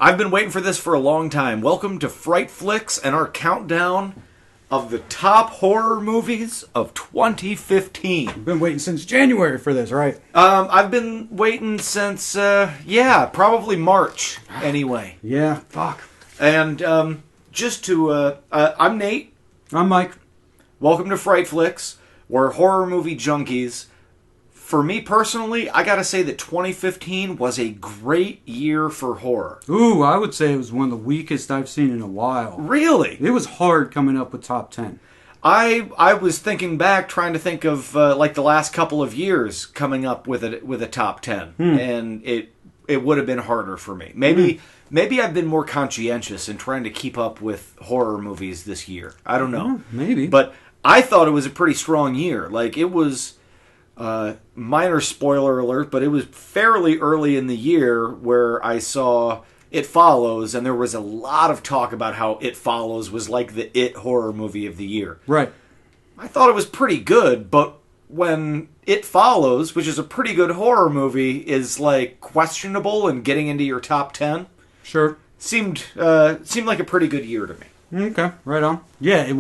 I've been waiting for this for a long time. Welcome to Fright Flicks and our countdown of the top horror movies of 2015. You've been waiting since January for this, right? I've been waiting since, probably March, anyway. Yeah, fuck. And, I'm Nate. I'm Mike. Welcome to Fright Flicks. We're horror movie junkies. For me personally, I gotta say that 2015 was a great year for horror. Ooh, I would say it was one of the weakest I've seen in a while. Really? It was hard coming up with top 10. I was thinking back, trying to think of the last couple of years coming up with a top 10, and it would have been harder for me. Maybe I've been more conscientious in trying to keep up with horror movies this year. I don't know. Maybe. But I thought it was a pretty strong year. Like, it was, minor spoiler alert, but it was fairly early in the year where I saw It Follows, and there was a lot of talk about how It Follows was like the It horror movie of the year. Right. I thought it was pretty good, but when It Follows, which is a pretty good horror movie, is like questionable and getting into your top 10, Sure. seemed like a pretty good year to me. Okay, right on. Yeah,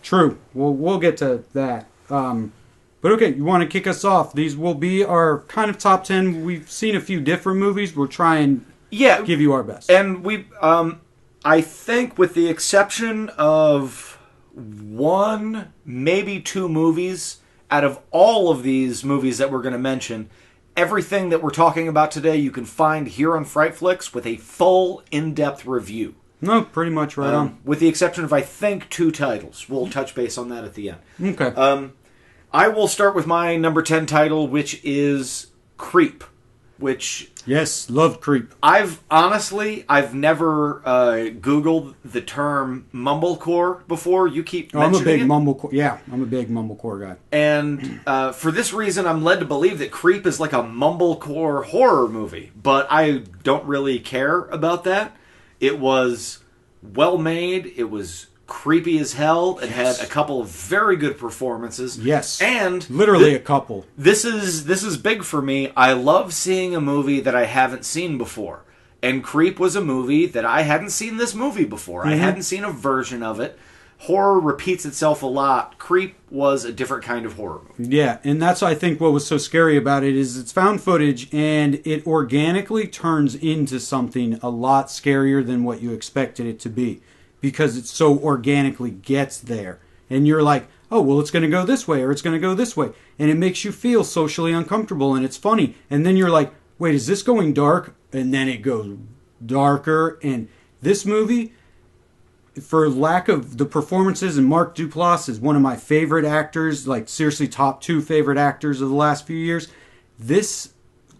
true. We'll get to that. But okay, you want to kick us off. These will be our kind of top 10. We've seen a few different movies. We'll try and give you our best. And I think with the exception of one, maybe two movies, out of all of these movies that we're going to mention, everything that we're talking about today you can find here on Fright Flicks with a full, in-depth review. No, pretty much right on. With the exception of, I think, two titles. We'll touch base on that at the end. Okay. I will start with my number 10 title, which is Creep. Which... Yes, love Creep. I've never Googled the term mumblecore before. You keep mentioning I'm a big mumblecore. Yeah, I'm a big mumblecore guy. And for this reason, I'm led to believe that Creep is like a mumblecore horror movie. But I don't really care about that. It was well made. It was creepy as hell. It had a couple of very good performances. Yes. And literally a couple. This is big for me. I love seeing a movie that I haven't seen before. And Creep was a movie that I hadn't seen this movie before. Mm-hmm. I hadn't seen a version of it. Horror repeats itself a lot. Creep was a different kind of horror movie. Yeah, and that's, I think, what was so scary about it is it's found footage, and it organically turns into something a lot scarier than what you expected it to be. Because it so organically gets there. And you're like, oh, well, it's going to go this way, or it's going to go this way. And it makes you feel socially uncomfortable, and it's funny. And then you're like, wait, is this going dark? And then it goes darker. And this movie, for lack of the performances, and Mark Duplass is one of my favorite actors, like seriously top 2 favorite actors of the last few years. This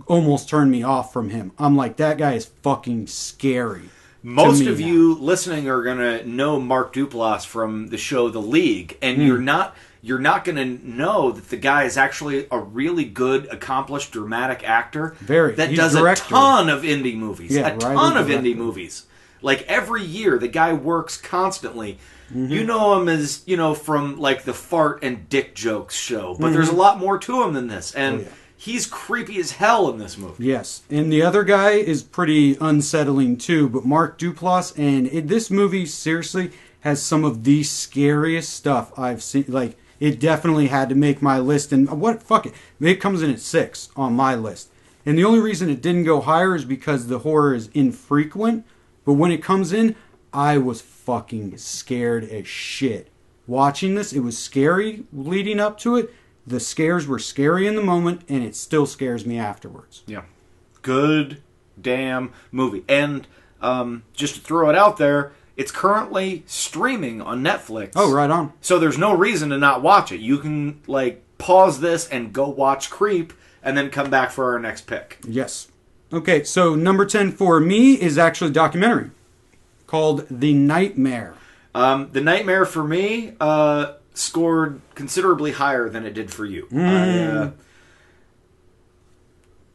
almost turned me off from him. I'm like, that guy is fucking scary. Most of you listening are going to know Mark Duplass from the show The League, and you're not going to know that the guy is actually a really good, accomplished, dramatic actor that does a ton of indie movies. Yeah, a ton of indie movies. Like, every year, the guy works constantly. Mm-hmm. You know him as, from, like, the Fart and Dick Jokes show, but there's a lot more to him than this, and... He's creepy as hell in this movie. Yes. And the other guy is pretty unsettling too, but Mark Duplass, and this movie seriously has some of the scariest stuff I've seen. Like, it definitely had to make my list, and fuck it. It comes in at 6 on my list. And the only reason it didn't go higher is because the horror is infrequent, but when it comes in, I was fucking scared as shit. Watching this, it was scary leading up to it. The scares were scary in the moment, and it still scares me afterwards. Yeah. Good damn movie. And just to throw it out there, it's currently streaming on Netflix. Oh, right on. So there's no reason to not watch it. You can, pause this and go watch Creep, and then come back for our next pick. Yes. Okay, so number 10 for me is actually a documentary called The Nightmare. The Nightmare for me... scored considerably higher than it did for you.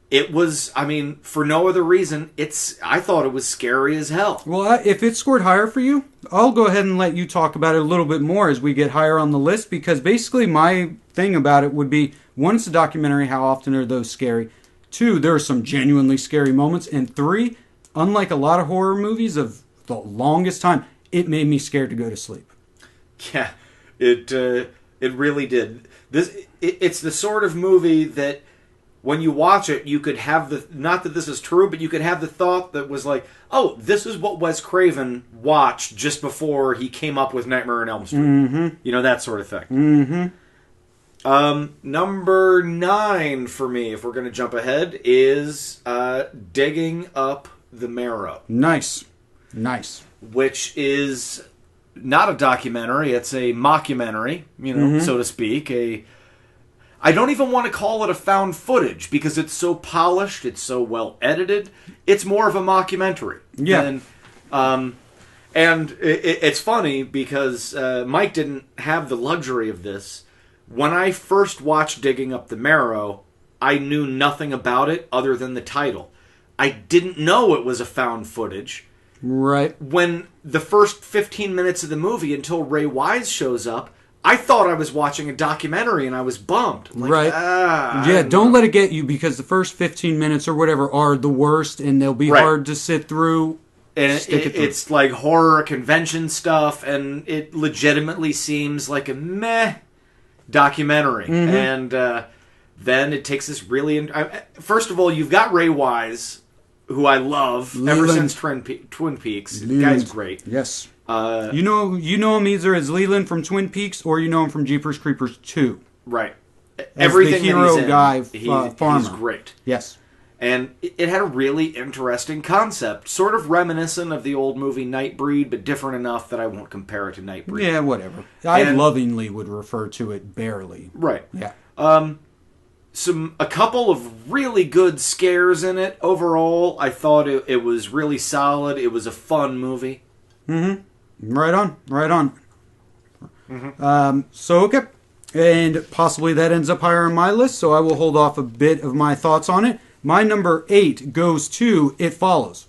It was, for no other reason, I thought it was scary as hell. Well, if it scored higher for you, I'll go ahead and let you talk about it a little bit more as we get higher on the list, because basically my thing about it would be, 1, it's a documentary, how often are those scary? 2, there are some genuinely scary moments, and 3, unlike a lot of horror movies of the longest time, it made me scared to go to sleep. Yeah, it really did. It's the sort of movie that when you watch it, you could have not that this is true, but you could have the thought that was like, oh, this is what Wes Craven watched just before he came up with Nightmare on Elm Street. Mm-hmm. You know, that sort of thing. Mm-hmm. Number 9 for me, if we're going to jump ahead, is Digging Up the Marrow. Nice. Which is not a documentary, it's a mockumentary, so to speak. I don't even want to call it a found footage because it's so polished, it's so well edited. It's more of a mockumentary. Yeah. And it's funny because Mike didn't have the luxury of this. When I first watched Digging Up the Marrow, I knew nothing about it other than the title. I didn't know it was a found footage. Right. When the first 15 minutes of the movie, until Ray Wise shows up, I thought I was watching a documentary and I was bummed. Right. Yeah, don't let it get you because the first 15 minutes or whatever are the worst and they'll be hard to sit through. And it's like horror convention stuff and it legitimately seems like a meh documentary. And then it takes this really... First of all, you've got Ray Wise, who I love ever since Twin Peaks. The guy's great. Yes. You know him either as Leland from Twin Peaks or you know him from Jeepers Creepers 2. Right. Everything the hero guy, farmer. He's great. Yes. And it had a really interesting concept, sort of reminiscent of the old movie Nightbreed, but different enough that I won't compare it to Nightbreed. Yeah, whatever. I lovingly would refer to it barely. Right. Yeah. A couple of really good scares in it. Overall, I thought it was really solid. It was a fun movie. Mm-hmm. Right on. Okay. And possibly that ends up higher on my list, so I will hold off a bit of my thoughts on it. My number 8 goes to It Follows.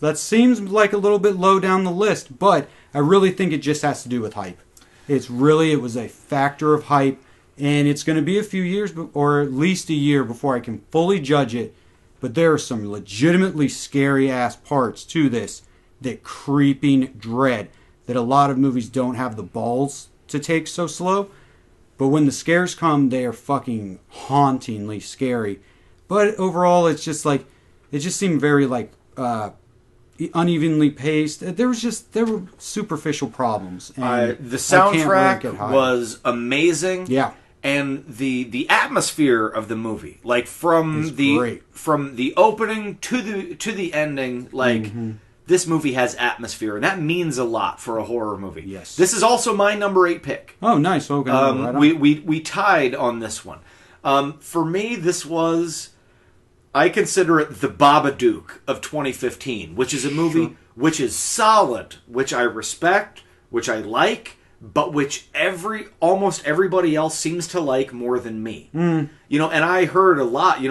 That seems like a little bit low down the list, but I really think it just has to do with hype. It was a factor of hype, and it's going to be a few years, or at least a year, before I can fully judge it. But there are some legitimately scary-ass parts to this, that creeping dread, that a lot of movies don't have the balls to take so slow. But when the scares come, they are fucking hauntingly scary. But overall, it's just like, it just seemed very like unevenly paced. There were superficial problems. And the soundtrack was amazing. Yeah. And the atmosphere of the movie, like from the opening to the ending, like this movie has atmosphere, and that means a lot for a horror movie. Yes. This is also my number 8 pick. Oh, nice. Okay. Right on. We tied on this one. For me, this was, I consider it the Babadook of 2015, which is a movie which is solid, which I respect, which I like, but which almost everybody else seems to like more than me. And I heard a lot,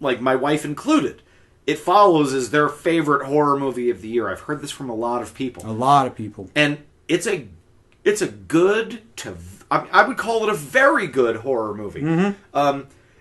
like my wife included, It Follows is their favorite horror movie of the year. I've heard this from a lot of people. And it's a good to, I would call it a very good horror movie.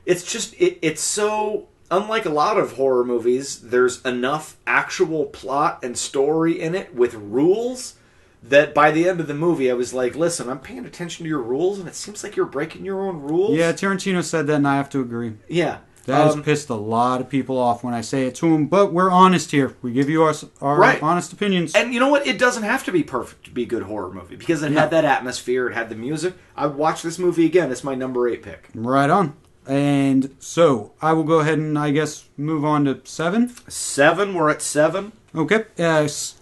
It's just, it's so, unlike a lot of horror movies, there's enough actual plot and story in it with rules that by the end of the movie I was like, listen, I'm paying attention to your rules and it seems like you're breaking your own rules. Yeah, Tarantino said that and I have to agree. Yeah. That has pissed a lot of people off when I say it to them, but we're honest here. We give you our honest opinions. And you know what? It doesn't have to be perfect to be a good horror movie because it had that atmosphere, it had the music. I would watch this movie again. It's my number 8 pick. Right on. And so I will go ahead and I guess move on to 7. 7, we're at 7. Okay.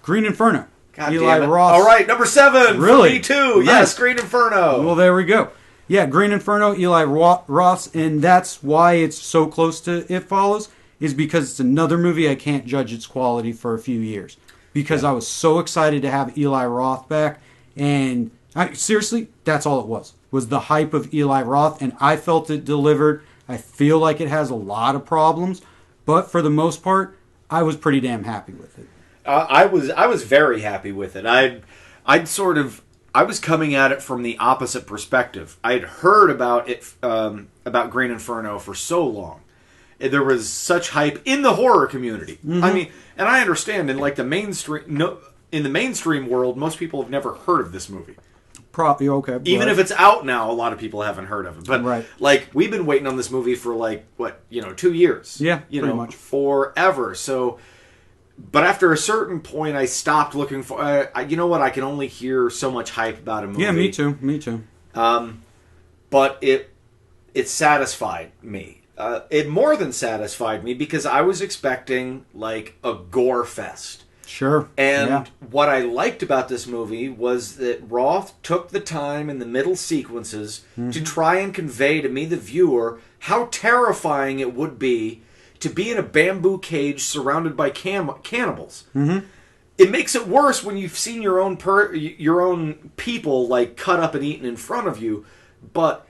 Green Inferno. God Eli damn it. Roth. All right, number 7. Really? For me too. Nice. Yes, Green Inferno. Well, there we go. Yeah, Green Inferno, Eli Roth, and that's why it's so close to It Follows, is because it's another movie I can't judge its quality for a few years. Because I was so excited to have Eli Roth back, and seriously, that's all it was the hype of Eli Roth, and I felt it delivered. I feel like it has a lot of problems, but for the most part, I was pretty damn happy with it. I was very happy with it. I was coming at it from the opposite perspective. I had heard about it, about Green Inferno for so long. there was such hype in the horror community. I mean, and I understand in like the mainstream, in the mainstream world, most people have never heard of this movie. Probably okay. Even if it's out now, a lot of people haven't heard of it. But like we've been waiting on this movie for like 2 years. Yeah, pretty much forever. So, but after a certain point, I stopped looking for. You know what? I can only hear so much hype about a movie. Yeah, me too. Me too. But it satisfied me. It more than satisfied me because I was expecting like a gore fest. Sure. And what I liked about this movie was that Roth took the time in the middle sequences to try and convey to me, the viewer, how terrifying it would be to be in a bamboo cage surrounded by cannibals. It makes it worse when you've seen your own people like cut up and eaten in front of you, but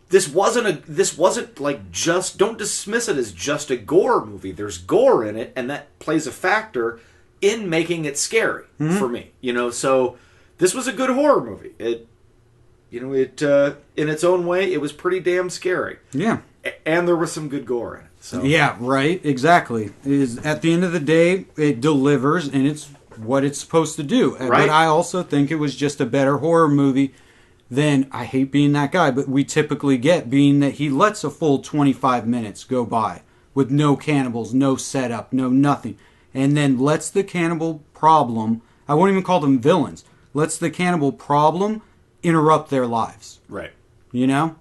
this wasn't like just, don't dismiss it as just a gore movie. There's gore in it, and that plays a factor in making it scary for me. So this was a good horror movie. It in its own way, it was pretty damn scary. Yeah. And there was some good gore in it. So yeah, right, exactly. At the end of the day, it delivers, and it's what it's supposed to do. Right. But I also think it was just a better horror movie than, I hate being that guy, but we typically get, being that he lets a full 25 minutes go by with no cannibals, no setup, no nothing. And then lets the cannibal problem, I won't even call them villains, lets the cannibal problem interrupt their lives. Right. And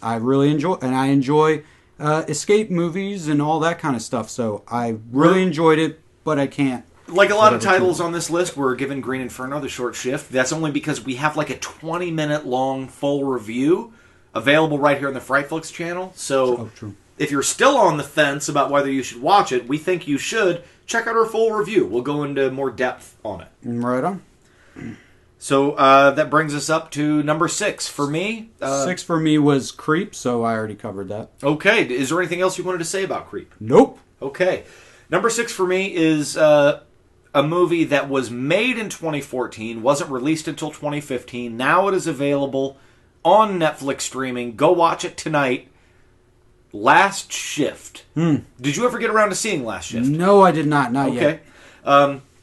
I really enjoy escape movies and all that kind of stuff. So I really enjoyed it, but I can't. Like a lot of titles on this list, we're giving Green Inferno the short shift. That's only because we have like a 20-minute long full review available right here on the Frightflix channel. So if you're still on the fence about whether you should watch it, we think you should. Check out our full review. We'll go into more depth on it. Right on. So that brings us up to number 6 for me. 6 for me was Creep, so I already covered that. Okay. Is there anything else you wanted to say about Creep? Nope. Okay. Number 6 for me is a movie that was made in 2014, wasn't released until 2015. Now it is available on Netflix streaming. Go watch it tonight. Last Shift. Did you ever get around to seeing Last Shift? No, I did not. Not yet.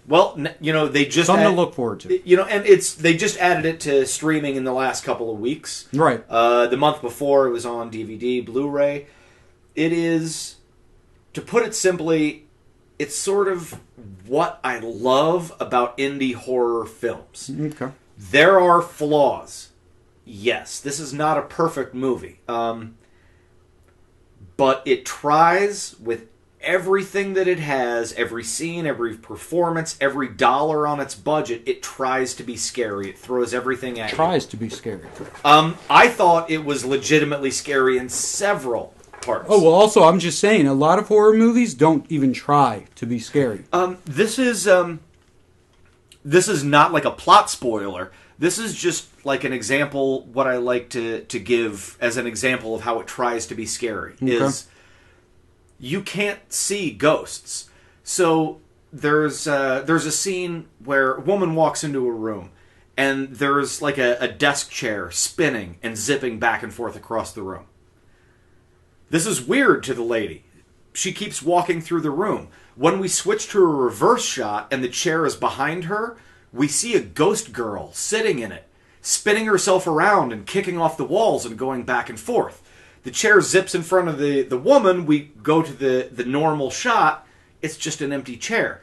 Well, they just something to look forward to. And they just added it to streaming in the last couple of weeks. Right. The month before it was on DVD, Blu-ray. It is, to put it simply, it's sort of what I love about indie horror films. Okay. There are flaws. Yes, this is not a perfect movie. But it tries with everything that it has, every scene, every performance, every dollar on its budget, it tries to be scary. It throws everything at you. Tries to be scary. I thought it was legitimately scary in several parts. Oh, well, also, I'm just saying, a lot of horror movies don't even try to be scary. This is not like a plot spoiler. This is just like an example, what I like to give as an example of how it tries to be scary, is you can't see ghosts. So there's a scene where a woman walks into a room, and there's like a desk chair spinning and zipping back and forth across the room. This is weird to the lady. She keeps walking through the room. When we switch to a reverse shot and the chair is behind her, we see a ghost girl sitting in it, spinning herself around and kicking off the walls and going back and forth. The chair zips in front of the woman. We go to the normal shot. It's just an empty chair.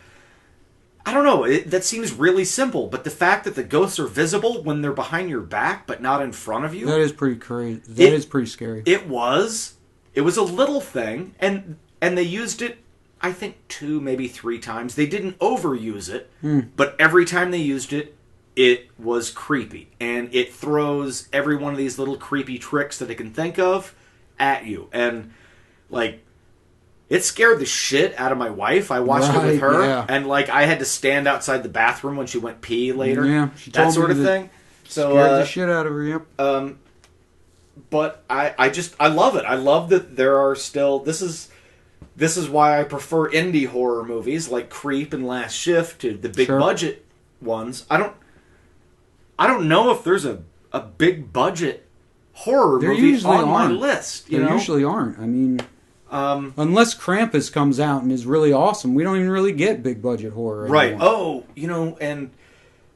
I don't know. That seems really simple, but the fact that the ghosts are visible when they're behind your back but not in front of you... That is pretty crazy. That is pretty scary. It was a little thing, and they used it, I think, 2, maybe 3 times. They didn't overuse it, but every time they used it, it was creepy. And it throws every one of these little creepy tricks that it can think of at you. And, like, it scared the shit out of my wife. I watched it with her, and, like, I had to stand outside the bathroom when she went pee later. Yeah, she told that sort of thing. So, scared the shit out of her, yep. But I love it. I love that there are still... This is why I prefer indie horror movies like Creep and Last Shift to the big budget ones. I don't know if there's a big budget horror movie on my list. There usually aren't. I mean, Unless Krampus comes out and is really awesome, we don't even really get big budget horror anymore. Right. Oh, and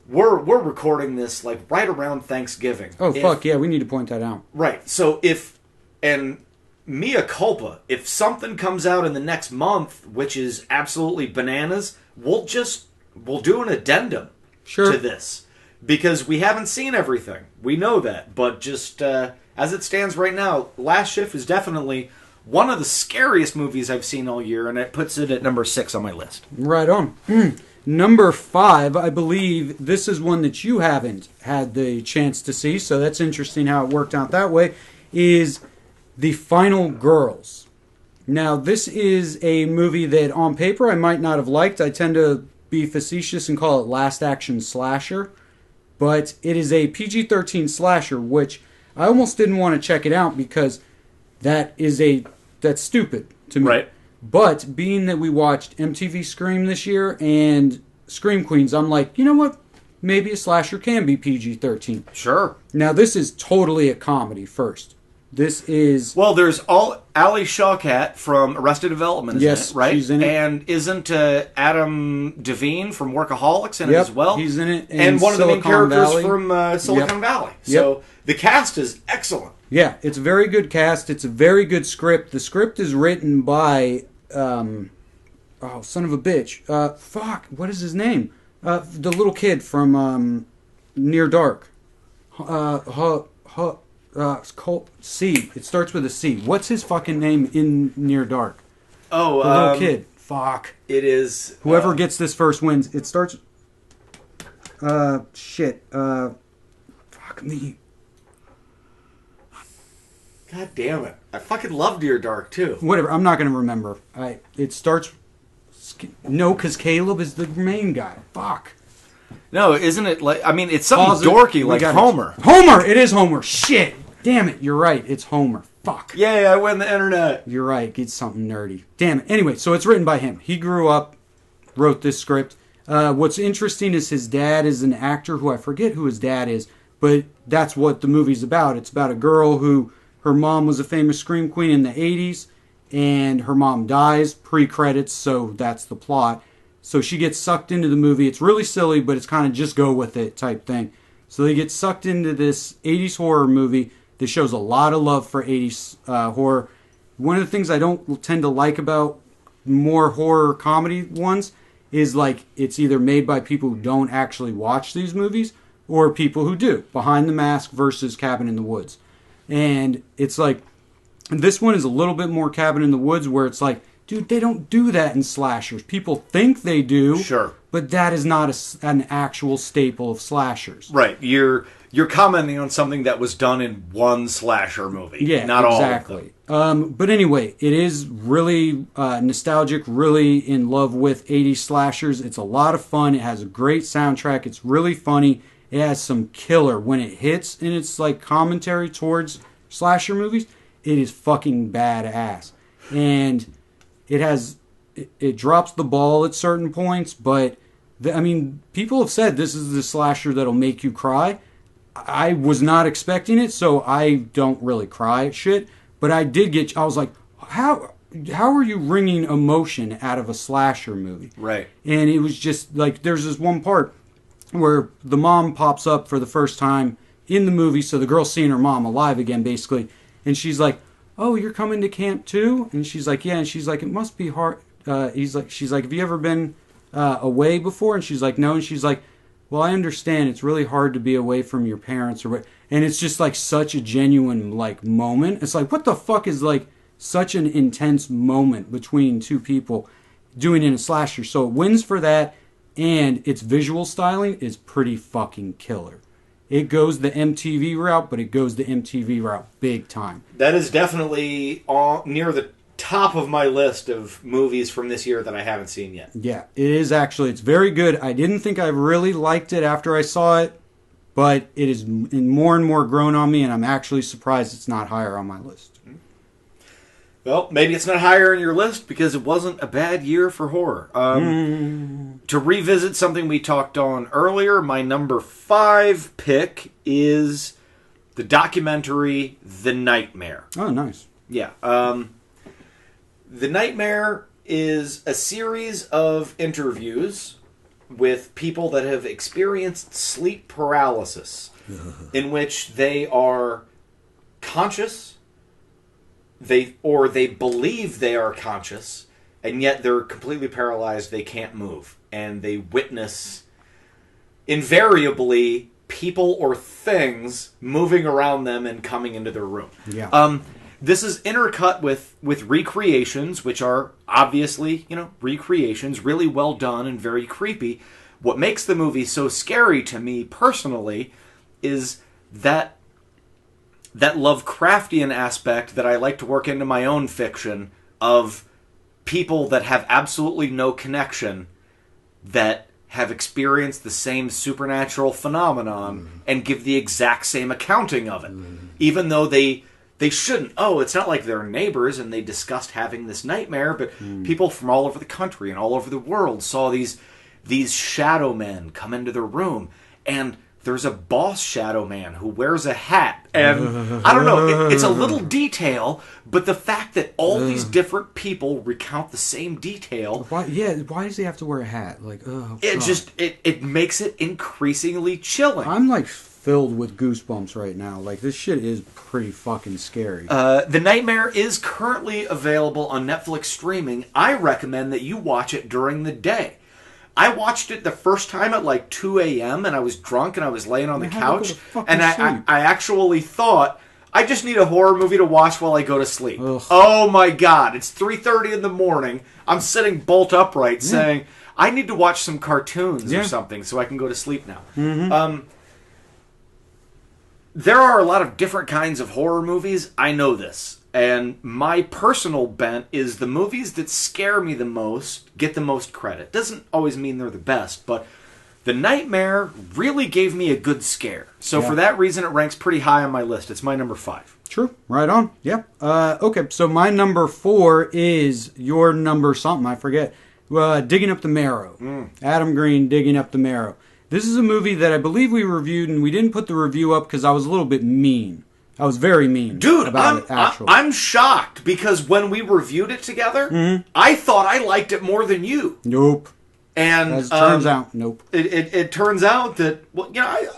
we're recording this like right around Thanksgiving. Oh, fuck yeah, we need to point that out. Right. So and mea culpa, if something comes out in the next month, which is absolutely bananas, we'll do an addendum to this. Because we haven't seen everything. We know that. But just as it stands right now, Last Shift is definitely one of the scariest movies I've seen all year, and it puts it at number 6 on my list. Right on. Number 5, I believe this is one that you haven't had the chance to see, so that's interesting how it worked out that way, is The Final Girls. Now, this is a movie that on paper I might not have liked. I tend to be facetious and call it Last Action Slasher. But it is a PG-13 slasher, which I almost didn't want to check it out because that's stupid to me. Right. But being that we watched MTV Scream this year and Scream Queens, I'm like, you know what? Maybe a slasher can be PG-13. Sure. Now, this is totally a comedy first. This is... Well, there's Ali Shawkat from Arrested Development, yes, in it, right? She's in it. And isn't Adam Devine from Workaholics in it as well? He's in it. And one of the main characters from Silicon Yep. Valley. So the cast is excellent. Yeah, it's a very good cast. It's a very good script. The script is written by... son of a bitch. What is his name? The little kid from Near Dark. It's called C. It starts with a C. What's his fucking name in Near Dark? Oh, the little kid. Fuck. It is... Whoever gets this first wins. It starts... Shit. Fuck me. God damn it. I fucking love Near Dark, too. Whatever. I'm not going to remember. It starts... No, because Caleb is the main guy. Fuck. No, isn't it like... I mean, it's something dorky like Homer. Homer! It is Homer. Shit. Damn it. You're right. It's Homer. Fuck. Yay, I win the internet. You're right. It's something nerdy. Damn it. Anyway, so it's written by him. He grew up, wrote this script. What's interesting is his dad is an actor who I forget who his dad is, but that's what the movie's about. It's about a girl who... Her mom was a famous scream queen in the 80s, and her mom dies pre-credits, so that's the plot. So she gets sucked into the movie. It's really silly, but it's kind of just go with it type thing. So they get sucked into this 80s horror movie that shows a lot of love for 80s horror. One of the things I don't tend to like about more horror comedy ones is like it's either made by people who don't actually watch these movies or people who do. Behind the Mask versus Cabin in the Woods. And it's like, this one is a little bit more Cabin in the Woods where it's like, dude, they don't do that in slashers. People think they do. Sure. But that is not an actual staple of slashers. Right. You're commenting on something that was done in one slasher movie. Yeah, not exactly. all of them. But anyway, it is really nostalgic, really in love with 80s slashers. It's a lot of fun. It has a great soundtrack. It's really funny. It has some killer when it hits, and it's like commentary towards slasher movies. It is fucking badass. And it drops the ball at certain points, but people have said this is the slasher that'll make you cry. I was not expecting it, so I don't really cry at shit. But I was like, how are you wringing emotion out of a slasher movie? Right. And it was just like, there's this one part where the mom pops up for the first time in the movie, so the girl's seeing her mom alive again, basically. And she's like, oh, you're coming to camp too? And she's like, yeah. And she's like, it must be hard. She's like, have you ever been away before? And she's like, no. And she's like, well, I understand. It's really hard to be away from your parents. And it's just like such a genuine like moment. It's like, what the fuck is like such an intense moment between two people doing in a slasher? So it wins for that. And its visual styling is pretty fucking killer. It goes the MTV route, but it goes the MTV route big time. That is definitely near the top of my list of movies from this year that I haven't seen yet. Yeah, it is actually. It's very good. I didn't think I really liked it after I saw it, but it is more and more grown on me, and I'm actually surprised it's not higher on my list. Well, maybe it's not higher on your list because it wasn't a bad year for horror. To revisit something we talked on earlier, my number 5 pick is the documentary The Nightmare. Oh, nice. Yeah. The Nightmare is a series of interviews with people that have experienced sleep paralysis, in which they are conscious, they believe they are conscious, and yet they're completely paralyzed, they can't move, and they witness invariably people or things moving around them and coming into their room. Yeah. This is intercut with recreations, which are obviously, recreations, really well done and very creepy. What makes the movie so scary to me personally is that Lovecraftian aspect that I like to work into my own fiction of people that have absolutely no connection, that have experienced the same supernatural phenomenon and give the exact same accounting of it. Even though they shouldn't. Oh, it's not like they're neighbors and they discussed having this nightmare, but people from all over the country and all over the world saw these shadow men come into their room, and there's a boss shadow man who wears a hat, and I don't know, it's a little detail, but the fact that all these different people recount the same detail. Why does he have to wear a hat? It makes it increasingly chilling. I'm like filled with goosebumps right now. Like, this shit is pretty fucking scary. The Nightmare is currently available on Netflix streaming. I recommend that you watch it during the day. I watched it the first time at like 2 a.m. and I was drunk and I was laying on the couch, and I actually thought, I just need a horror movie to watch while I go to sleep. Ugh. Oh my god, it's 3:30 in the morning. I'm sitting bolt upright saying, I need to watch some cartoons or something so I can go to sleep now. Mm-hmm. There are a lot of different kinds of horror movies. I know this. And my personal bent is the movies that scare me the most get the most credit. Doesn't always mean they're the best, but The Nightmare really gave me a good scare. So for that reason, it ranks pretty high on my list. It's my number 5. True. Right on. Yeah. Okay, so my number 4 is your number something. I forget. Digging Up the Marrow. Adam Green, Digging Up the Marrow. This is a movie that I believe we reviewed, and we didn't put the review up because I was a little bit mean. I was very mean about it, actually. I'm shocked, because when we reviewed it together, I thought I liked it more than you. Nope. And as it turns out, nope. It turns out that, I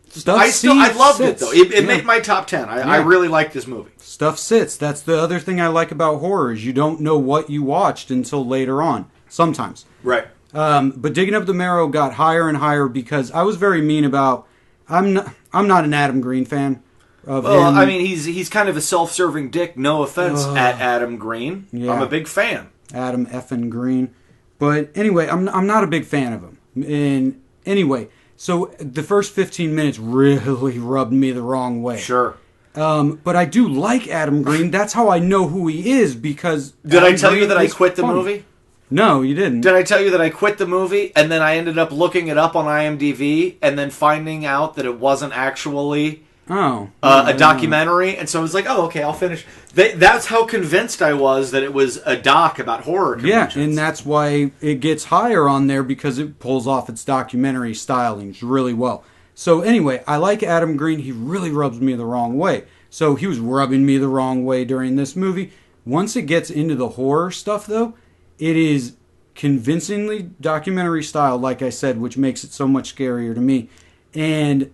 Stuff loved it, though. It made my top 10. I really liked this movie. Stuff sits. That's the other thing I like about horror, is you don't know what you watched until later on, sometimes. Right. But Digging Up the Marrow got higher and higher because I was very mean about... I'm not an Adam Green fan. I mean, he's kind of a self-serving dick. No offense at Adam Green. Yeah. I'm a big fan. Adam effing Green. But anyway, I'm not a big fan of him. And anyway, so the first 15 minutes really rubbed me the wrong way. Sure. But I do like Adam Green. That's how I know who he is, because... Did I tell you that I quit the movie? No, you didn't. Did I tell you that I quit the movie, and then I ended up looking it up on IMDb, and then finding out that it wasn't actually... a documentary, and so I was like, oh, okay, I'll finish. That's how convinced I was that it was a doc about horror conventions. Yeah, and that's why it gets higher on there, because it pulls off its documentary stylings really well. So anyway, I like Adam Green. He really rubs me the wrong way. So he was rubbing me the wrong way during this movie. Once it gets into the horror stuff, though, it is convincingly documentary style, like I said, which makes it so much scarier to me. And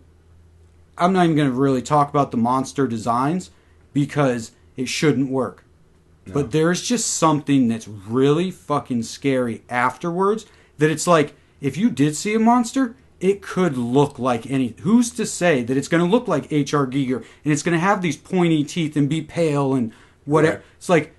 I'm not even going to really talk about the monster designs, because it shouldn't work. No. But there's just something that's really fucking scary afterwards, that it's like, if you did see a monster, it could look like any... Who's to say that it's going to look like H.R. Giger, and it's going to have these pointy teeth and be pale and whatever. Right. It's like,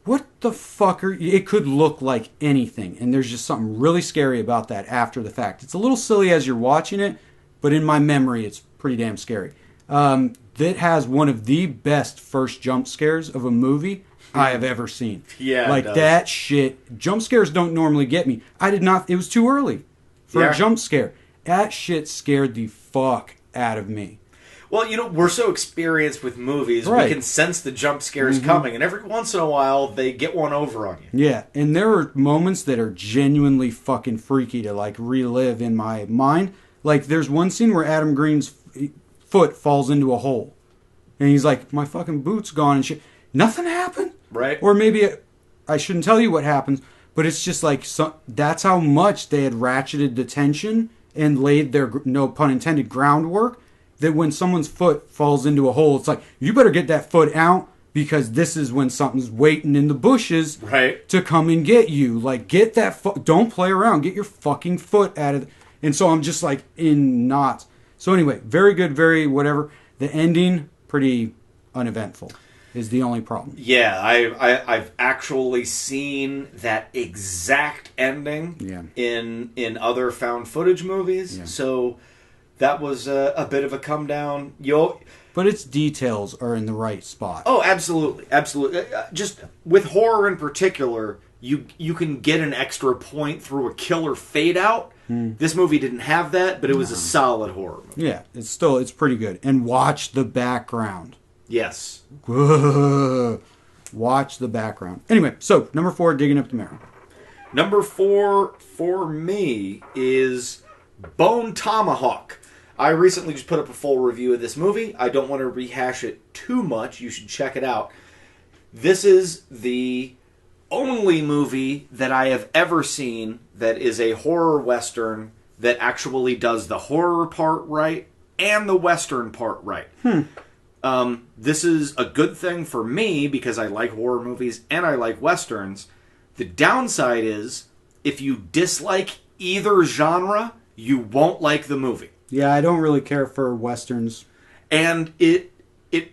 what the fuck are... It could look like anything, and there's just something really scary about that after the fact. It's a little silly as you're watching it, but in my memory, it's pretty damn scary. That has one of the best first jump scares of a movie I have ever seen. Yeah, like that shit. Jump scares don't normally get me. I did not. It was too early for a jump scare. That shit scared the fuck out of me. Well, we're so experienced with movies, we can sense the jump scares coming, and every once in a while, they get one over on you. Yeah, and there are moments that are genuinely fucking freaky to, like, relive in my mind. Like, there's one scene where Adam Green's foot falls into a hole. And he's like, my fucking boot's gone and shit. Nothing happened. Right. Or maybe I shouldn't tell you what happens, but it's just like that's how much they had ratcheted the tension and laid their, no pun intended, groundwork, that when someone's foot falls into a hole, it's like, you better get that foot out, because this is when something's waiting in the bushes to come and get you. Like, get that foot. Don't play around. Get your fucking foot out of it. And so I'm just like in knots. So anyway, very good, very whatever. The ending, pretty uneventful, is the only problem. Yeah, I've actually seen that exact ending in other found footage movies. Yeah. So that was a bit of a come down. But its details are in the right spot. Oh, absolutely, absolutely. Just with horror in particular, you can get an extra point through a killer fade out. This movie didn't have that, but it was a solid horror movie. Yeah, it's pretty good. And watch the background. Yes. Watch the background. Anyway, so number 4, Digging Up the Marrow. Number 4 for me is Bone Tomahawk. I recently just put up a full review of this movie. I don't want to rehash it too much. You should check it out. This is the only movie that I have ever seen that is a horror western that actually does the horror part right and the western part right. This is a good thing for me because I like horror movies and I like westerns. The downside is, if you dislike either genre, you won't like the movie. Yeah, I don't really care for westerns. And it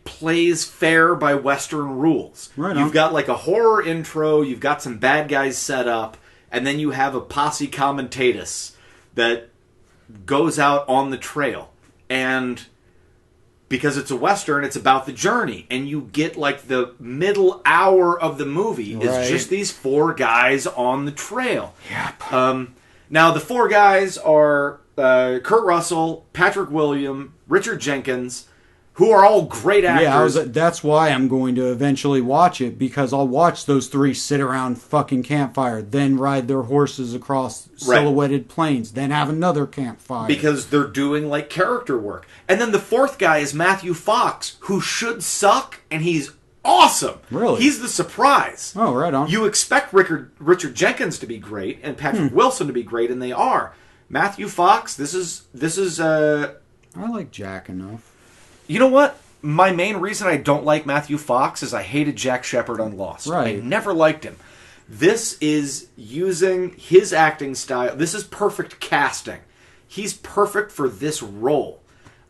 plays fair by western rules. Right on. You've got like a horror intro, you've got some bad guys set up, and then you have a posse comitatus that goes out on the trail. And because it's a western, it's about the journey. And you get like the middle hour of the movie is just these 4 guys on the trail. Yep. Now, the 4 guys are Kurt Russell, Patrick William, Richard Jenkins, who are all great actors. Yeah, that's why I'm going to eventually watch it, because I'll watch those 3 sit around fucking campfire, then ride their horses across silhouetted plains, then have another campfire. Because they're doing, like, character work. And then the 4th guy is Matthew Fox, who should suck, and he's awesome. Really? He's the surprise. Oh, right on. You expect Richard Jenkins to be great and Patrick Wilson to be great, and they are. Matthew Fox, this is I like Jack enough. You know what? My main reason I don't like Matthew Fox is I hated Jack Shephard on Lost. Right. I never liked him. This is using his acting style. This is perfect casting. He's perfect for this role.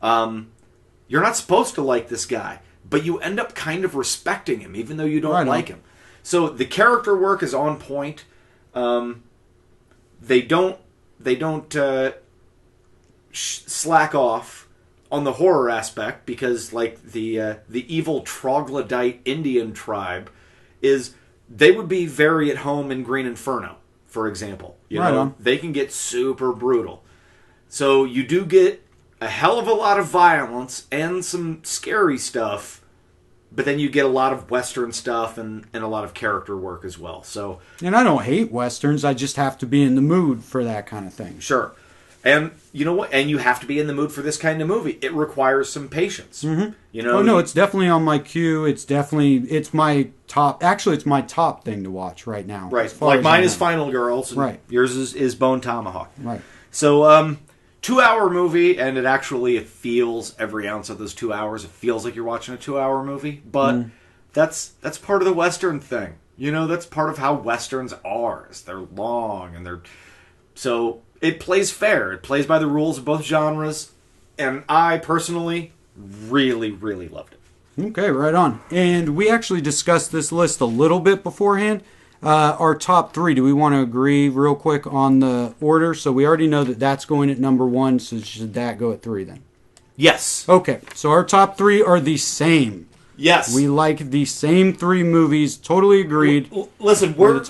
You're not supposed to like this guy, but you end up kind of respecting him, even though you don't like him. So the character work is on point. They don't slack off on the horror aspect, because like the evil troglodyte Indian tribe they would be very at home in Green Inferno, for example. You know, they can get super brutal. So you do get a hell of a lot of violence and some scary stuff, but then you get a lot of Western stuff and a lot of character work as well. So, and I don't hate Westerns. I just have to be in the mood for that kind of thing. Sure. And you know what? And you have to be in the mood for this kind of movie. It requires some patience. Mm-hmm. You know? Oh, no, it's definitely on my queue. It's my top. Actually, it's my top thing to watch right now. Right. Like mine is Final Girls. And yours is Bone Tomahawk. Right. So, 2-hour movie, and it feels, every ounce of those 2 hours, it feels like you're watching a 2-hour movie. But that's part of the Western thing. You know, that's part of how Westerns are. Is they're long and so it plays fair. It plays by the rules of both genres, and I personally really, really loved it. Okay, right on. And we actually discussed this list a little bit beforehand. Our top 3, do we want to agree real quick on the order? So we already know that that's going at number 1, so should that go at 3 then? Yes. Okay, so our top 3 are the same. Yes. We like the same 3 movies, totally agreed. Listen, we're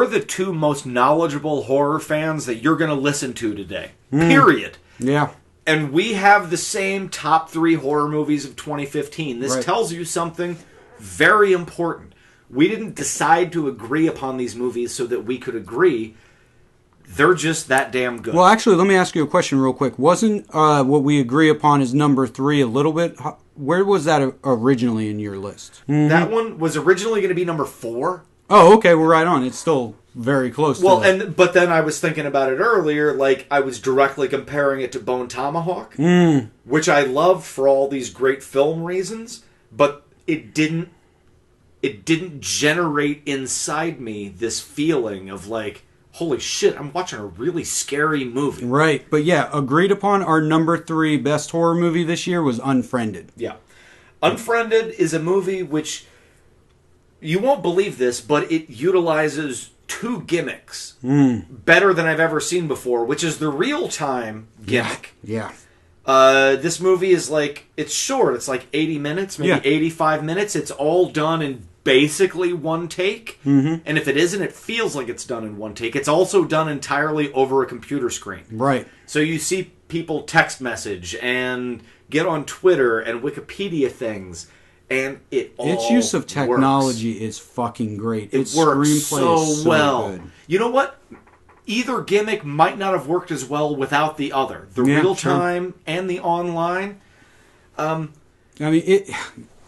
the two most knowledgeable horror fans that you're going to listen to today. Period. Yeah. And we have the same top 3 horror movies of 2015. This tells you something very important. We didn't decide to agree upon these movies so that we could agree. They're just that damn good. Well, actually, let me ask you a question real quick. Wasn't what we agree upon as number 3 a little bit where was that originally in your list? That one was originally going to be number 4. Oh, okay, we're right on. It's still very close to that. But then I was thinking about it earlier, like I was directly comparing it to Bone Tomahawk, which I love for all these great film reasons, but it didn't generate inside me this feeling of like, holy shit, I'm watching a really scary movie. Right, but yeah, agreed upon. Our number 3 best horror movie this year was Unfriended. Yeah. Unfriended is a movie which, you won't believe this, but it utilizes 2 gimmicks better than I've ever seen before, which is the real-time gimmick. Yeah. This movie is like, it's short. It's like 80 minutes, maybe 85 minutes. It's all done in basically one take. And if it isn't, it feels like it's done in one take. It's also done entirely over a computer screen. Right. So you see people text message and get on Twitter and Wikipedia things, and its use of technology is fucking great. It works so well. Good. You know what? Either gimmick might not have worked as well without the other. The real time and the online. I mean,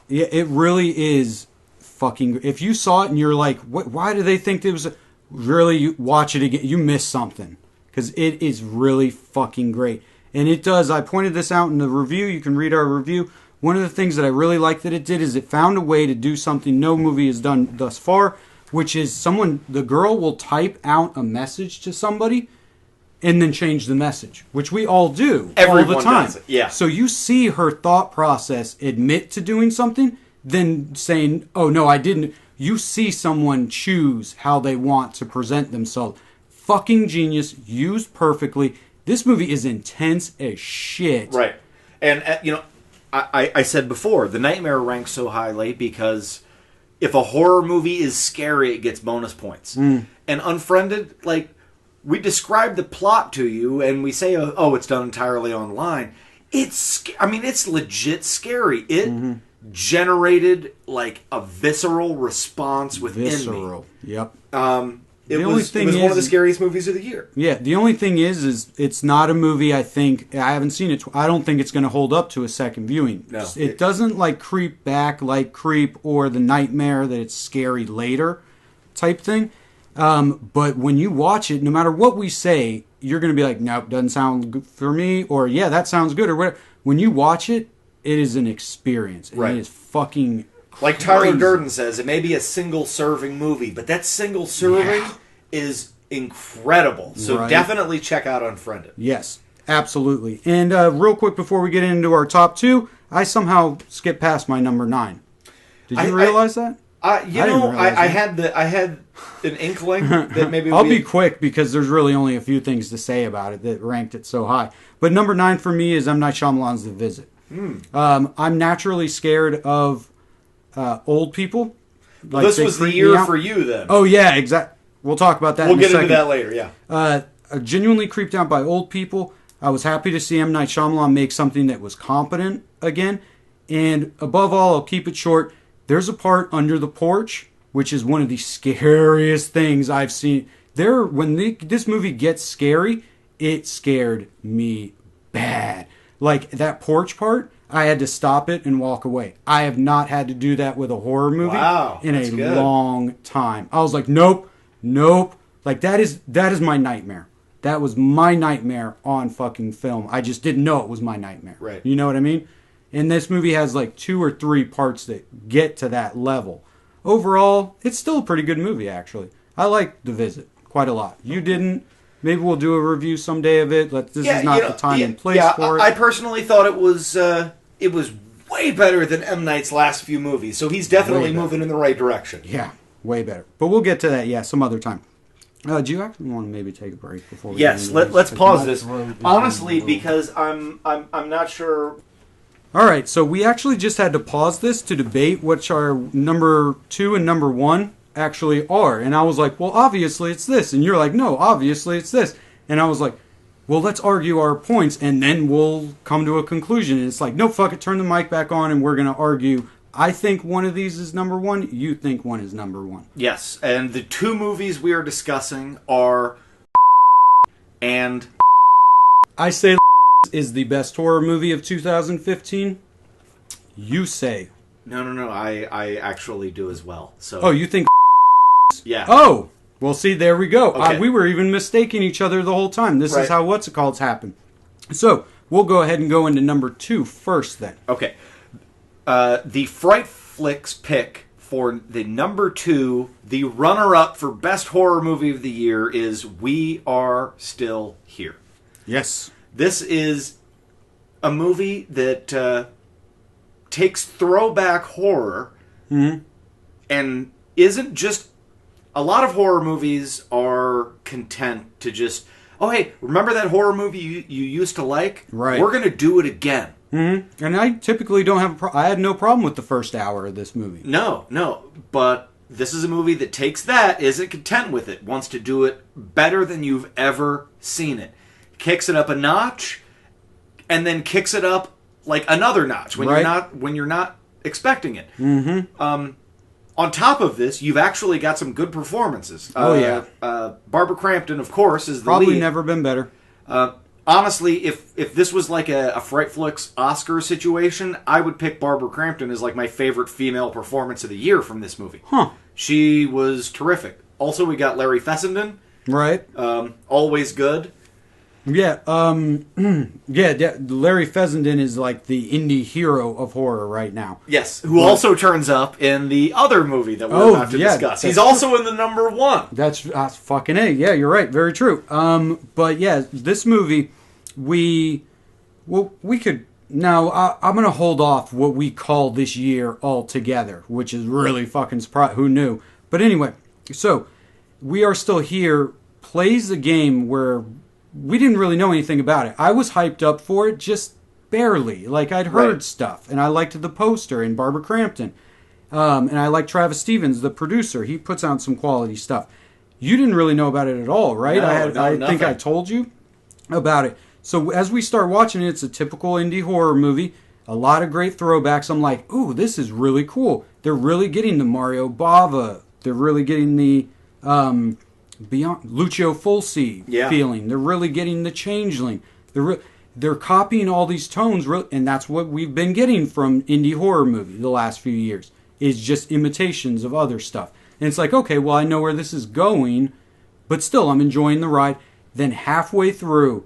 it really is fucking. If you saw it and you're like, why do they think it was? Really, you watch it again, you miss something, because it is really fucking great. And it does. I pointed this out in the review. You can read our review. One of the things that I really like that it did is it found a way to do something no movie has done thus far, which is the girl will type out a message to somebody and then change the message, which we all do all the time. Does it. Yeah. So you see her thought process admit to doing something, then saying, oh, no, I didn't. You see someone choose how they want to present themselves. Fucking genius, used perfectly. This movie is intense as shit. Right. And, I said before, the Nightmare ranks so highly because if a horror movie is scary, it gets bonus points. And Unfriended, like, we describe the plot to you and we say, oh, it's done entirely online. It's legit scary. It generated, like, a visceral response within me. Yep. It was one of the scariest movies of the year. Yeah, the only thing is it's not a movie I haven't seen it. I don't think it's going to hold up to a second viewing. No. It doesn't like creep back like Creep or The Nightmare that it's scary later type thing. But when you watch it, no matter what we say, you're going to be like, nope, doesn't sound good for me, or yeah, that sounds good, or whatever. When you watch it, it is an experience. And it is fucking like Tyler Durden says, it may be a single-serving movie, but that single serving is incredible. So definitely check out Unfriended. Yes, absolutely. And real quick before we get into our top 2, I somehow skipped past my number 9. Did you realize that? I had an inkling that maybe I'll be quick because there's really only a few things to say about it that ranked it so high. But number 9 for me is M. Night Shyamalan's The Visit. I'm naturally scared of old people. Well, this was the year for you, then. Oh, yeah, exactly. We'll talk about that in a second. We'll get into that later, yeah. Genuinely creeped out by old people. I was happy to see M. Night Shyamalan make something that was competent again. And above all, I'll keep it short. There's a part under the porch, which is one of the scariest things I've seen. When this movie gets scary, it scared me bad. Like, that porch part, I had to stop it and walk away. I have not had to do that with a horror movie in a long time. I was like, nope. Like, that is my nightmare. That was my nightmare on fucking film. I just didn't know it was my nightmare. Right. You know what I mean? And this movie has like 2 or 3 parts that get to that level. Overall, it's still a pretty good movie, actually. I like The Visit quite a lot. You didn't. Maybe we'll do a review someday of it. This is not the time and place for it. I personally thought it was way better than M. Night's last few movies, so he's definitely moving in the right direction. Yeah, way better. But we'll get to that, some other time. Do you actually want to maybe take a break before we Yes, let's pause this. Honestly, because I'm not sure. All right, so we actually just had to pause this to debate which our number 2 and number 1 actually are. And I was like, well, obviously it's this. And you're like, no, obviously it's this. And I was like, well, let's argue our points and then we'll come to a conclusion. And it's like, no, fuck it, turn the mic back on and we're going to argue. I think one of these is number 1. You think one is number 1. Yes, and the 2 movies we are discussing are and I say is the best horror movie of 2015. You say. No. I actually do as well. So. Oh, you think? Yeah. Oh, well, see, there we go. Okay. We were even mistaking each other the whole time. This is how what's it called happen. So we'll go ahead and go into number 2 first, then. Okay. The Fright Flicks pick for the number 2, the runner-up for best horror movie of the year is We Are Still Here. Yes. This is a movie that takes throwback horror and isn't just... A lot of horror movies are content to just, oh, hey, remember that horror movie you used to like? Right. We're going to do it again. Mm-hmm. And I typically don't have I had no problem with the first hour of this movie. No. But this is a movie that takes that, isn't content with it, wants to do it better than you've ever seen it. Kicks it up a notch, and then kicks it up like another notch when you're not expecting it. Mm-hmm. On top of this, you've actually got some good performances. Barbara Crampton, of course, is the lead. Probably never been better. Honestly, if this was like a Fright Flicks Oscar situation, I would pick Barbara Crampton as like my favorite female performance of the year from this movie. Huh. She was terrific. Also, we got Larry Fessenden. Right. Always good. Yeah, Larry Fessenden is like the indie hero of horror right now. Yes, who also turns up in the other movie that we're about to discuss. He's also in the number 1. That's fucking A. Yeah, you're right. Very true. But yeah, this movie, we could... Now, I'm going to hold off what we call this year altogether, which is really fucking surprise. Who knew? But anyway, so We Are Still Here plays a game where... we didn't really know anything about it. I was hyped up for it, just barely. Like, I'd heard stuff, and I liked the poster and Barbara Crampton. And I like Travis Stevens, the producer. He puts out some quality stuff. You didn't really know about it at all, right? I think I told you about it. So as we start watching it, it's a typical indie horror movie. A lot of great throwbacks. I'm like, ooh, this is really cool. They're really getting the Mario Bava. They're really getting the... beyond Lucio Fulci feeling. They're really getting the Changeling. They're copying all these tones, and that's what we've been getting from indie horror movie the last few years, is just imitations of other stuff. And it's like, okay, well, I know where this is going, but still, I'm enjoying the ride. Then halfway through,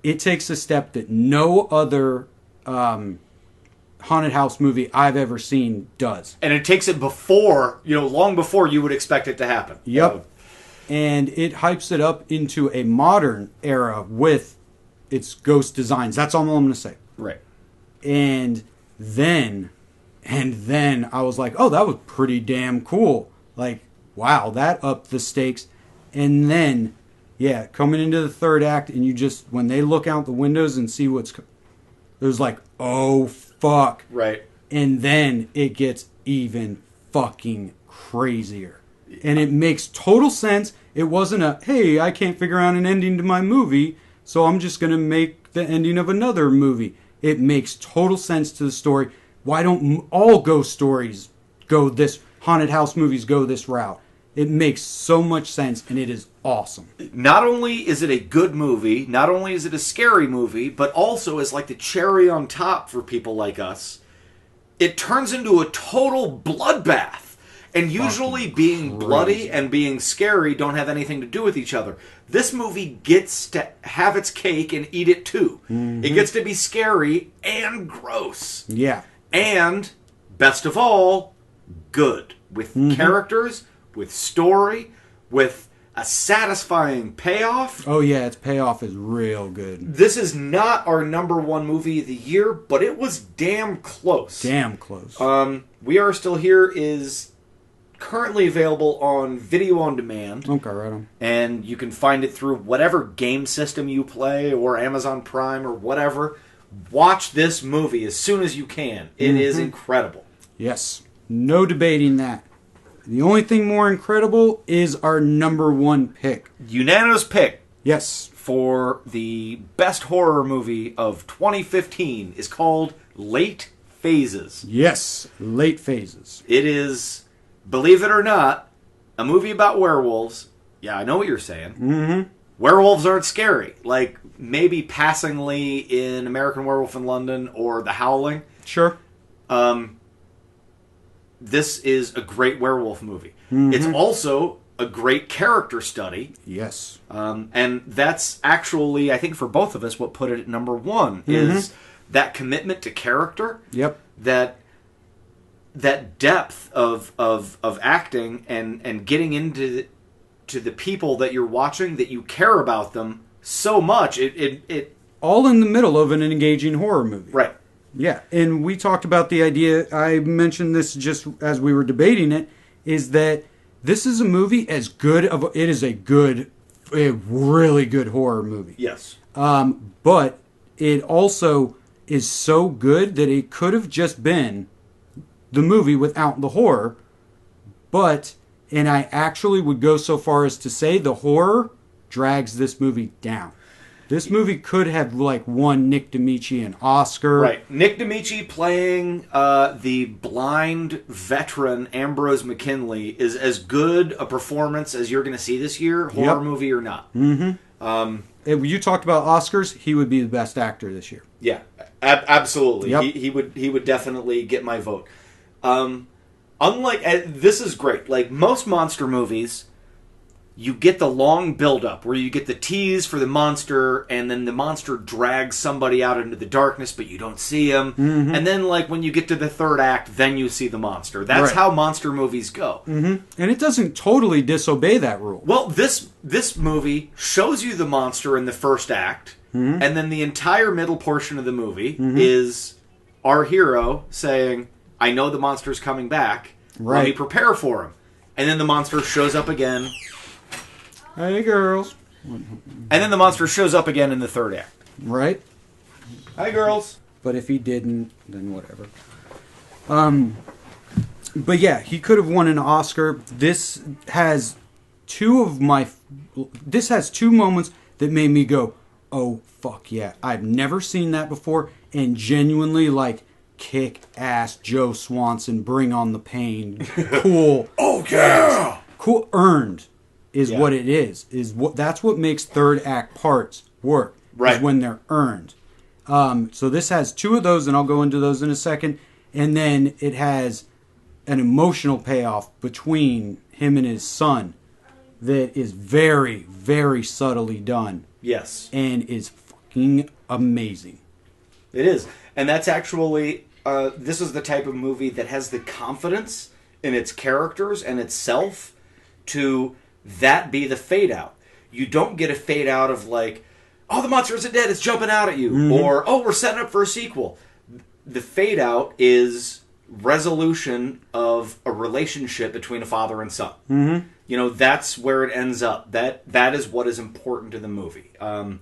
it takes a step that no other haunted house movie I've ever seen does. And it takes it before, long before you would expect it to happen. Yep. And it hypes it up into a modern era with its ghost designs. That's all I'm going to say. Right. And then I was like, oh, that was pretty damn cool. Like, wow, that upped the stakes. And then, coming into the third act, and you just, when they look out the windows and see it was like, oh, fuck. Right. And then it gets even fucking crazier. And it makes total sense. It wasn't a, hey, I can't figure out an ending to my movie, so I'm just going to make the ending of another movie. It makes total sense to the story. Why don't all ghost stories haunted house movies go this route? It makes so much sense, and it is awesome. Not only is it a good movie, not only is it a scary movie, but also is like the cherry on top for people like us. It turns into a total bloodbath. And usually being bloody and being scary don't have anything to do with each other. This movie gets to have its cake and eat it too. Mm-hmm. It gets to be scary and gross. Yeah. And, best of all, good. With characters, with story, with a satisfying payoff. Oh yeah, its payoff is real good. This is not our number 1 movie of the year, but it was damn close. Damn close. We Are Still Here is... currently available on video on demand. Okay, right on. And you can find it through whatever game system you play or Amazon Prime or whatever. Watch this movie as soon as you can. It is incredible. Yes. No debating that. The only thing more incredible is our number 1 pick. Unanimous pick. Yes. For the best horror movie of 2015 is called Late Phases. Yes. Late Phases. It is... believe it or not, a movie about werewolves. Yeah, I know what you're saying. Mm-hmm. Werewolves aren't scary. Like, maybe passingly in American Werewolf in London or The Howling. Sure. this is a great werewolf movie. It's also a great character study. Yes. And that's actually, I think for both of us, what put it at number one is that commitment to character. Yep. That depth of acting and getting into the people that you're watching, that you care about them so much. It all in the middle of an engaging horror movie. Right. Yeah, and we talked about the idea, I mentioned this just as we were debating it, is that this is a movie it is a really good horror movie. Yes. But it also is so good that it could have just been the movie without the horror. And I actually would go so far as to say the horror drags this movie down. This movie could have won Nick D'Amici an Oscar. Right. Nick D'Amici playing the blind veteran Ambrose McKinley is as good a performance as you're going to see this year, horror movie or not. If you talked about Oscars, he would be the best actor this year. Yeah, absolutely. Yep. He would definitely get my vote. This is great. Like most monster movies, you get the long build-up where you get the tease for the monster, and then the monster drags somebody out into the darkness, but you don't see him. And then, when you get to the third act, then you see the monster. That's how monster movies go. And it doesn't totally disobey that rule. Well, this movie shows you the monster in the first act, and then the entire middle portion of the movie is our hero saying, I know the monster's coming back. Let me prepare for him. And then the monster shows up again. Hey, girls. And then the monster shows up again in the third act. Right. Hi, girls. But if he didn't, then whatever. But yeah, he could have won an Oscar. This has two moments that made me go, oh, fuck yeah. I've never seen that before. And genuinely, kick ass Joe Swanson, bring on the pain. Cool. Oh, yeah. Cool. Earned. Is what it is. That's what makes third act parts work. Right. Is when they're earned. So this has two of those, and I'll go into those in a second. And then it has an emotional payoff between him and his son that is very, very subtly done. Yes. And is fucking amazing. It is. And that's actually, this is the type of movie that has the confidence in its characters and itself to that be the fade out. You don't get a fade out of oh, the monster isn't dead, it's jumping out at you. Or, oh, we're setting up for a sequel. The fade out is resolution of a relationship between a father and son. That's where it ends up. That is what is important to the movie. And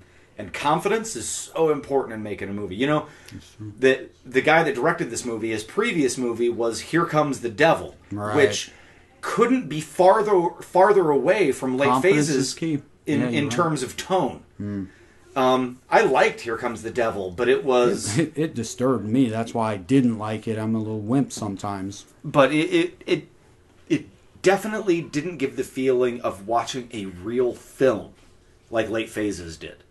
confidence is so important in making a movie. The guy that directed this movie, his previous movie was Here Comes the Devil, which couldn't be farther away from Late Confidence Phases is key. in terms of tone. I liked Here Comes the Devil, but it was... It disturbed me. That's why I didn't like it. I'm a little wimp sometimes. But it definitely didn't give the feeling of watching a real film like Late Phases did.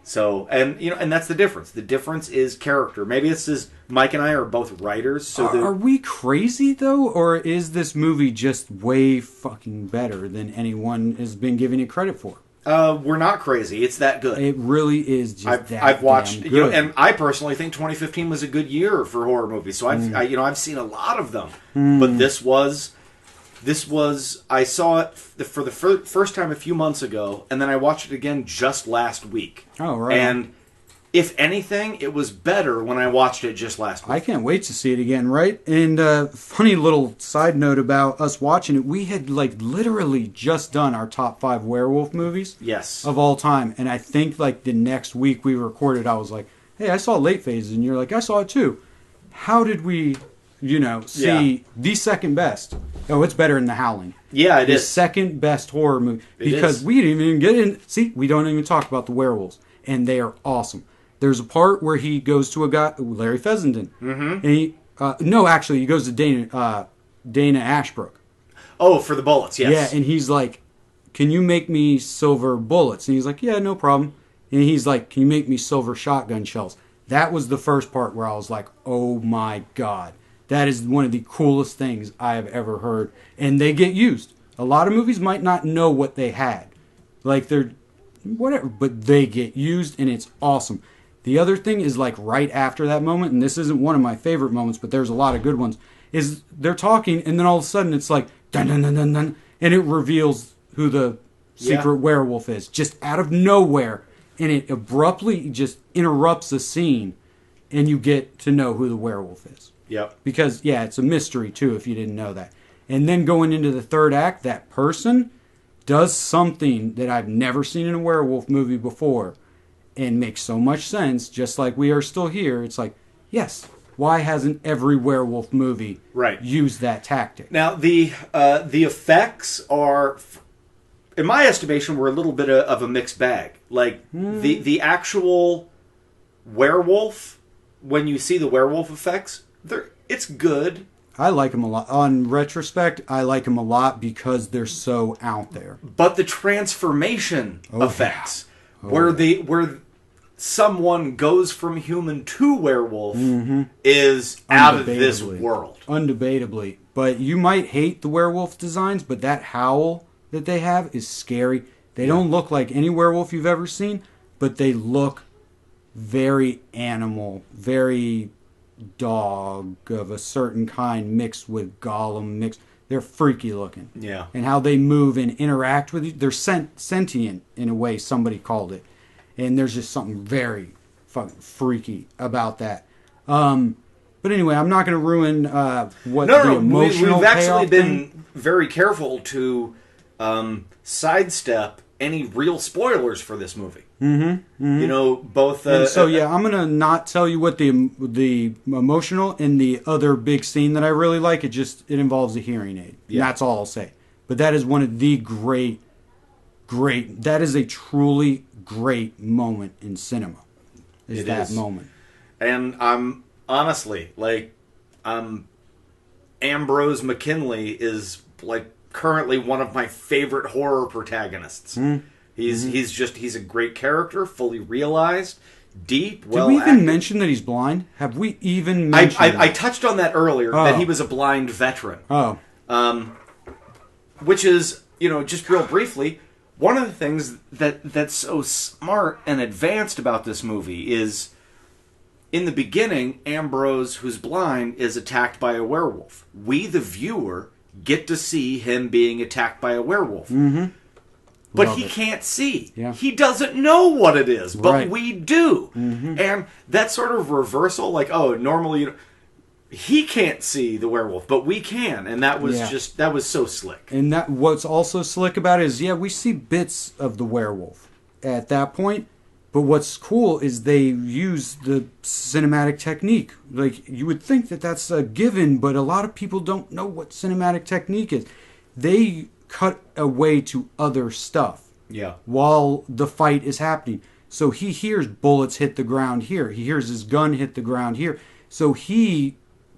So, and that's the difference. The difference is character. Maybe it's just Mike and I are both writers. So are we crazy, though? Or is this movie just way fucking better than anyone has been giving it credit for? We're not crazy. It's that good. It really is just I've watched, damn good. And I personally think 2015 was a good year for horror movies. So I've seen a lot of them. But this was I saw it for the first time a few months ago, and then I watched it again just last week. Oh, right. And if anything, it was better when I watched it just last week. I can't wait to see it again, right? And funny little side note about us watching it, we had literally just done our top 5 werewolf movies of all time. And I think the next week we recorded, I was like, hey, I saw Late Phases, and you're like, I saw it too. How did we... see the second best. Oh, it's better than The Howling. Yeah, it is. The second best horror movie. Because we didn't even get in... See, we don't even talk about the werewolves. And they are awesome. There's a part where he goes to a guy, Larry Fessenden. And he... he goes to Dana Ashbrook. Oh, for the bullets, yes. Yeah, and he's like, can you make me silver bullets? And he's like, yeah, no problem. And he's like, can you make me silver shotgun shells? That was the first part where I was like, oh my God. That is one of the coolest things I have ever heard. And they get used. A lot of movies might not know what they had. Like they're whatever, but they get used and it's awesome. The other thing is like right after that moment, and this isn't one of my favorite moments, but there's a lot of good ones, is they're talking and then all of a sudden it's like dun dun dun dun dun, and it reveals who the secret werewolf is. Just out of nowhere. And it abruptly just interrupts the scene and you get to know who the werewolf is. Yep. Because, yeah, it's a mystery, too, if you didn't know that. And then going into the third act, that person does something that I've never seen in a werewolf movie before and makes so much sense, just like We Are Still Here. It's like, yes, why hasn't every werewolf movie used that tactic? Now, the effects are, in my estimation, were a little bit of a mixed bag. Like, the actual werewolf, when you see the werewolf effects, it's good. I like them a lot. On retrospect, I like them a lot because they're so out there. But the transformation effects, where someone goes from human to werewolf, is out of this world. Undebatably. But you might hate the werewolf designs, but that howl that they have is scary. They don't look like any werewolf you've ever seen, but they look very animal, very dog of a certain kind mixed with Gollum they're freaky looking. Yeah. And how they move and interact with you, they're sentient in a way somebody called it. And there's just something very fucking freaky about that. But anyway, I'm not going to ruin the emotional we've actually been thing. very careful to sidestep any real spoilers for this movie. You know, both. I'm going to not tell you what the emotional and the other big scene that I really like. It involves a hearing aid. Yeah. That's all I'll say. But that is one of the great. That is a truly great moment in cinema. Is that moment? And I'm honestly Ambrose McKinley is like currently one of my favorite horror protagonists. He's a great character, fully realized, deep, well acted. Did we even mention that he's blind? Have we even mentioned I touched on that earlier, that he was a blind veteran. Oh. Which is, just real briefly, one of the things that's so smart and advanced about this movie is, in the beginning, Ambrose, who's blind, is attacked by a werewolf. We, the viewer, get to see him being attacked by a werewolf. But he can't see. Yeah. He doesn't know what it is, but we do. And that sort of reversal, normally he can't see the werewolf, but we can. And that was that was so slick. And what's also slick about it is, we see bits of the werewolf at that point. But what's cool is they use the cinematic technique. Like, you would think that that's a given, but a lot of people don't know what cinematic technique is. They cut away to other stuff while the fight is happening. So he hears bullets hit the ground here. He hears his gun hit the ground here. So we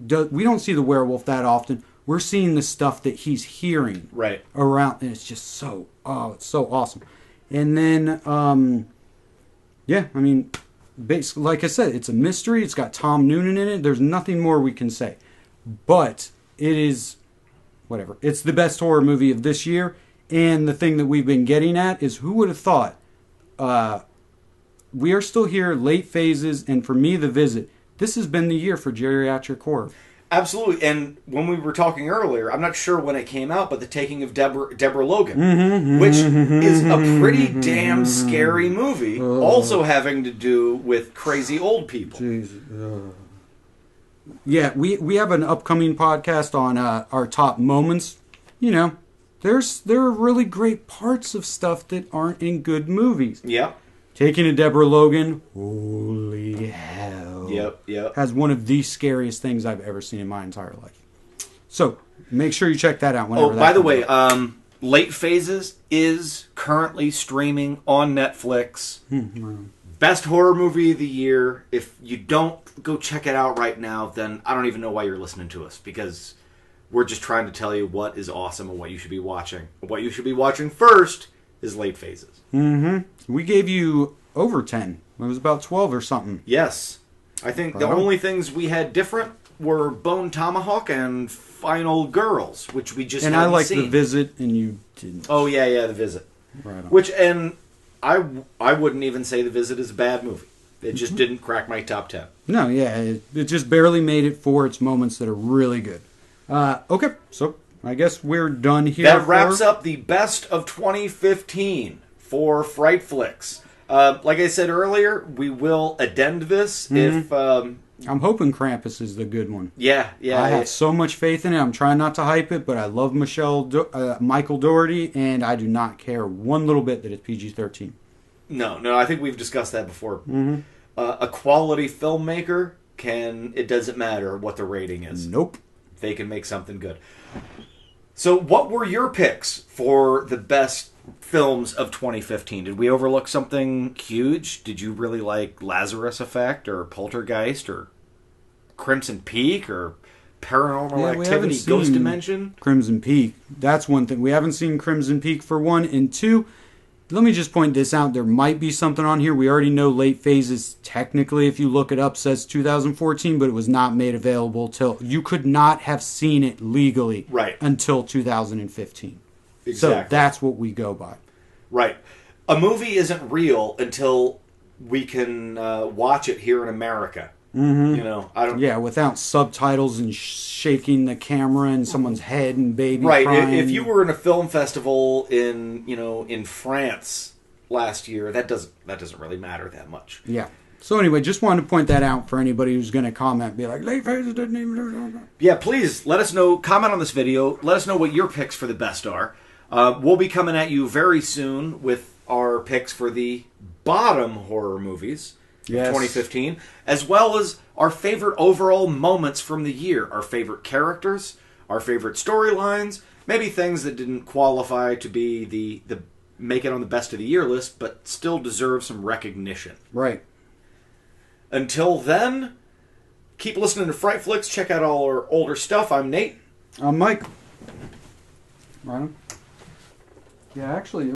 don't see the werewolf that often. We're seeing the stuff that he's hearing around. And it's just it's so awesome. And then... basically, like I said, it's a mystery. It's got Tom Noonan in it. There's nothing more we can say. But it is, whatever. It's the best horror movie of this year. And the thing that we've been getting at is, who would have thought? We Are Still Here, Late Phases, and for me, The Visit. This has been the year for geriatric horror. Absolutely. And when we were talking earlier, I'm not sure when it came out, but The Taking of Deborah Logan, which is a pretty damn scary movie, also having to do with crazy old people. Yeah, we have an upcoming podcast on our top moments. There are really great parts of stuff that aren't in good movies. Yeah. Taking a Deborah Logan, holy hell. Yep. Has one of the scariest things I've ever seen in my entire life. So, make sure you check that out whenever by the way, Late Phases is currently streaming on Netflix. Best horror movie of the year. If you don't go check it out right now, then I don't even know why you're listening to us, because we're just trying to tell you what is awesome and what you should be watching. What you should be watching first is Late Phases. We gave you over 10. It was about 12 or something. Yes. I think the only things we had different were Bone Tomahawk and Final Girls, which we just and hadn't I liked seen. The Visit, and you didn't. Oh yeah, The Visit. Right on. Which, and I wouldn't even say The Visit is a bad movie. It just didn't crack my top 10. No, yeah, it just barely made it for its moments that are really good. Okay, so I guess we're done here. That wraps up the best of 2015 for Fright Flicks. Like I said earlier, we will addend this if... I'm hoping Krampus is the good one. Yeah. I have so much faith in it. I'm trying not to hype it, but I love Michael Dougherty, and I do not care one little bit that it's PG-13. No, I think we've discussed that before. Mm-hmm. A quality filmmaker it doesn't matter what the rating is. Nope. They can make something good. So what were your picks for the best films of 2015? Did we overlook something huge? Did you really like Lazarus Effect or Poltergeist or Crimson Peak or Paranormal Activity Ghost Dimension? Crimson Peak. That's one thing. We haven't seen Crimson Peak for one. And two, let me just point this out. There might be something on here. We already know Late Phases, technically, if you look it up, says 2014, but it was not made available till... You could not have seen it legally until 2015. Exactly. So that's what we go by. Right. A movie isn't real until we can watch it here in America. Mm-hmm. You know, I don't. Yeah, without subtitles and shaking the camera and someone's head and baby right. crying. If you were in a film festival in France last year, that doesn't really matter that much. Yeah. So anyway, just wanted to point that out for anybody who's going to comment, be like, Late Phases didn't even... Yeah, please let us know. Comment on this video. Let us know what your picks for the best are. We'll be coming at you very soon with our picks for the bottom horror movies of 2015, as well as our favorite overall moments from the year, our favorite characters, our favorite storylines, maybe things that didn't qualify to be the make it on the best of the year list, but still deserve some recognition. Right. Until then, keep listening to Fright Flicks. Check out all our older stuff. I'm Nate. I'm Mike. Right on. Yeah, actually...